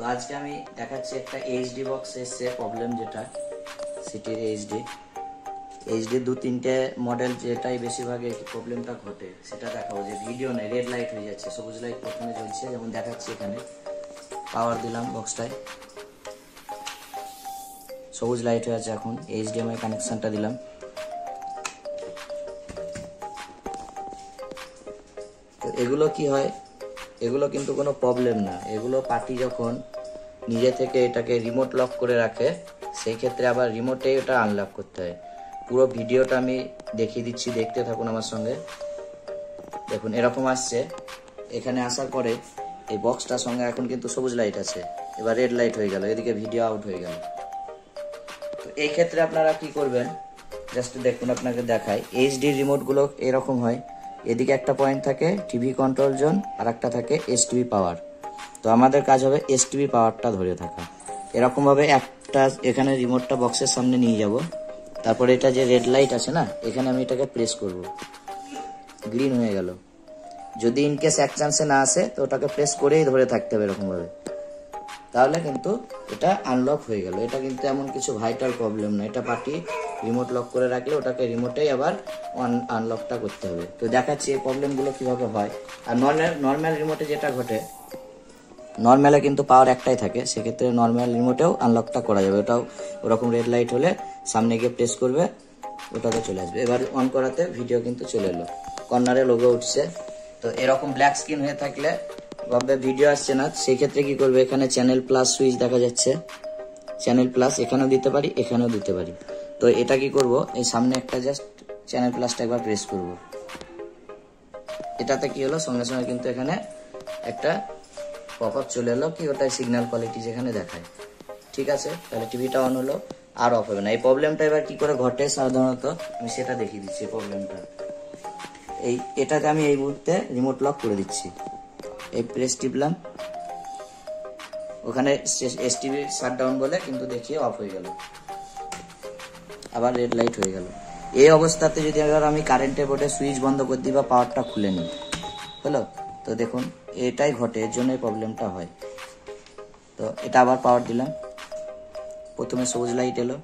তো আজকে আমি দেখাচ্ছি একটা এইচডি বক্স এসছে প্রবলেম, যেটা সিটির এইচডি 2-3টে মডেল যেটাই বেশিরভাগ এই প্রবলেমটা ঘটে সেটা দেখাবো। যে ভিডিও নেই, রেড লাইট হয়ে যাচ্ছে, সবুজ লাইট প্রথমে জ্বলছে, যেমন দেখাচ্ছি এখানে। পাওয়ার দিলাম বক্সটায়, সবুজ লাইট হয়ে আছে। এখন এইচডিএমআই কানেকশনটা দিলাম। তো এগুলো কি হয়, এগুলো কিন্তু কোনো প্রবলেম না। এগুলো পার্টি যখন নিজে থেকে এটাকে রিমোট লক করে রাখে, সেই ক্ষেত্রে আবার রিমোটেই ওটা আনলক করতে হয়। পুরো ভিডিওটা আমি দেখিয়ে দিচ্ছি, দেখতে থাকুন আমার সঙ্গে। দেখুন এরকম আসছে। এখানে আসার পরে এই বক্সটার সঙ্গে এখন কিন্তু সবুজ লাইট আছে, এবার রেড লাইট হয়ে গেল, এদিকে ভিডিও আউট হয়ে গেল। তো এই ক্ষেত্রে আপনারা কি করবেন, জাস্ট দেখুন আপনাকে দেখাই। এইচডি রিমোটগুলো এরকম হয়, এদিকে একটা পয়েন্ট থাকে টিভি কন্ট্রোল জোন, আর একটা থাকে এসটিভি পাওয়ার। তো আমাদের কাজ হবে এসটিভি পাওয়ারটা ধরে থাকা। এরকমভাবে একটা এখানে রিমোটটা বক্সের সামনে নিয়ে যাব, তারপরে এটা যে রেড লাইট আছে না, এখানে আমি এটাকে প্রেস করব, গ্রিন হয়ে গেল। যদি ইনকেস এক চান্সে না আসে তো ওটাকে প্রেস করেই ধরে থাকতে হবে এরকমভাবে, তাহলে কিন্তু এটা আনলক হয়ে গেল। এটা কিন্তু এমন কিছু ভাইটাল প্রবলেম না, এটা পার্টি রিমোট লক করে রাখলে ওটাকে রিমোটেই আবার আনলকটা করতে হবে। তো দেখাচ্ছি এই প্রবলেমগুলো কিভাবে হয়। আর নর্মাল রিমোটে যেটা ঘটে, নর্মালে কিন্তু পাওয়ার একটাই থাকে, সেক্ষেত্রে নর্মাল রিমোটেও আনলকটা করা যাবে। ওটাও ওরকম রেড লাইট হলে সামনে গিয়ে প্রেস করবে, ওটাতে চলে আসবে। এবার অন করাতে ভিডিও কিন্তু চলে এলো, কর্নারে লোগো উঠছে। তো এরকম ব্ল্যাক স্ক্রিন হয়ে থাকলে ভাববে ভিডিও আসছে না, সেই ক্ষেত্রে কি করবে, এখানে চ্যানেল প্লাস সুইচ দেখা যাচ্ছে, চ্যানেল প্লাস এখানেও দিতে পারি, এখানেও দিতে পারি। তো এটা কি করব, এই সামনে একটা জাস্ট চ্যানেল প্লাসটা একবার প্রেস করব। এটাতে কি হলো, সঙ্গে সঙ্গে কিন্তু এখানে একটা পপ আপ চলে এলো, কি ওটাই সিগন্যাল কোয়ালিটি যেখানে দেখায়। ঠিক আছে, তাহলে টিভিটা অন হলো, আর অফ হবে না। এই প্রবলেমটা এবার কি করে ঘটে সাধারণত আমি সেটা দেখিয়ে দিচ্ছি। প্রবলেমটা এটাকে আমি এই মুহূর্তে রিমোট লক করে দিচ্ছি, এই প্রেস টিপলাম, ওখানে এসটিভি শাটডাউন বলে কিন্তু দেখিয়ে অফ হয়ে গেল, আবার রেড লাইট হয়ে গেল। এই অবস্থাতে যদি আবার আমি কারেন্টের বোর্ডে সুইচ বন্ধ করে দিই বা পাওয়ারটা খুলে নিই, হলো। তো দেখুন এটাই ঘটে, এর জন্যই প্রবলেমটা হয়। তো এটা আবার পাওয়ার দিলাম, প্রথমে সবুজ লাইট এলো,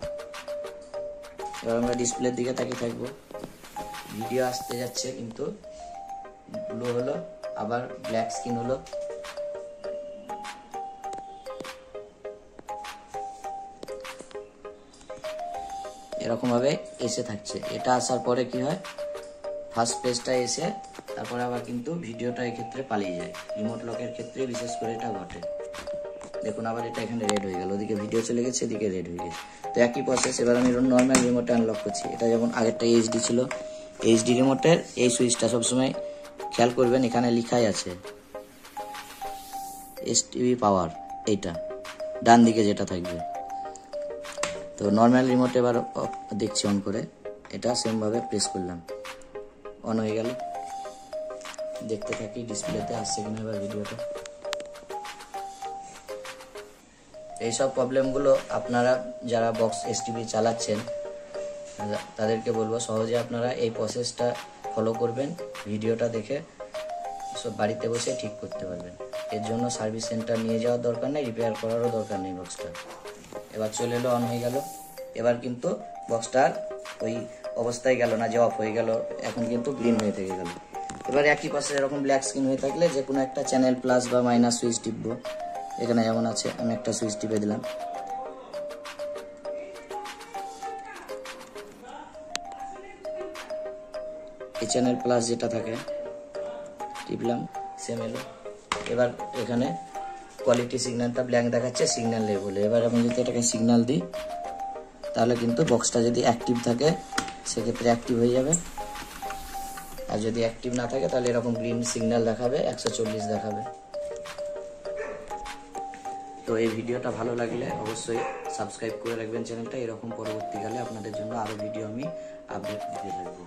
এবার আমরা ডিসপ্লের দিকে তাকিয়ে থাকবো। ভিডিও আসতে যাচ্ছে কিন্তু ব্লু হলো, আবার ব্ল্যাক স্ক্রিন হলো। এরকম ভাবে এসে থাকছে। এটা আসার পরে কি হয়, ফার্স্ট পেজটা এসে তারপরে আবার কিন্তু ভিডিওটা এক্ষেত্রে পালিয়ে যায়। রিমোট লকের ক্ষেত্রে বিশেষ করে এটা ঘটে। দেখুন আবার এটা এখানে রেড হয়ে গেল, ওদিকে ভিডিও চলে গেছে, এদিকে রেড হয়ে গেছে। তো একই প্রসেস। এবার আমি নর্মাল রিমোটে আনলক করছি। এটা যেমন আগেরটা এইচডি ছিল, এইচডি রিমোটের এই সুইচটা সবসময় খেয়াল করবেন, এখানে লেখাই আছে এসটিভি পাওয়ার, এইটা ডান দিকে যেটা থাকবে। তো নর্মাল রিমোটে এবার দেখছি অন করে, এটা সেমভাবে প্রেস করলাম, অন হয়ে গেল। দেখতে থাকি ডিসপ্লেতে আসছে কিনা এবার ভিডিওটা। এইসব প্রবলেমগুলো আপনারা যারা বক্স এসটিভি চালাচ্ছেন তাদেরকে বলবো সহজে আপনারা এই প্রসেসটা ফলো করবেন, ভিডিওটা দেখে সব বাড়িতে বসে ঠিক করতে পারবেন। এর জন্য সার্ভিস সেন্টার নিয়ে যাওয়ার দরকার নেই, রিপেয়ার করারও দরকার নেই বক্সটা। এবার চলে এলো, অন হয়ে গেল। এবার কিন্তু বক্সটার ওই অবস্থায় গেল না যে অফ হয়ে গেল, এখন কিন্তু গ্রিন হয়ে থেকে গেল। এবার একই পাশে এরকম ব্ল্যাক স্ক্রিন হয়ে থাকলে যে কোনো একটা চ্যানেল প্লাস বা মাইনাস সুইচ টিপবো। এখানে যেমন আছে, আমি একটা সুইচ টিপে দিলাম, এই চ্যানেল প্লাস যেটা থাকে টিপলাম, সেম এলো। এবার এখানে কোয়ালিটি সিগন্যালটা ব্ল্যাঙ্ক দেখাচ্ছে, সিগন্যাল নেই বলে। এবার আমি যদি এটাকে সিগন্যাল দিই তাহলে কিন্তু বক্সটা যদি অ্যাক্টিভ থাকে সেক্ষেত্রে অ্যাক্টিভ হয়ে যাবে, আর যদি অ্যাক্টিভ না থাকে তাহলে এরকম গ্রিন সিগন্যাল দেখাবে, 140 দেখাবে। তো এই ভিডিওটা ভালো লাগলে অবশ্যই সাবস্ক্রাইব করে রাখবেন চ্যানেলটা, এরকম পরবর্তীকালে আপনাদের জন্য আরও ভিডিও আমি আপডেট দিতে থাকবো।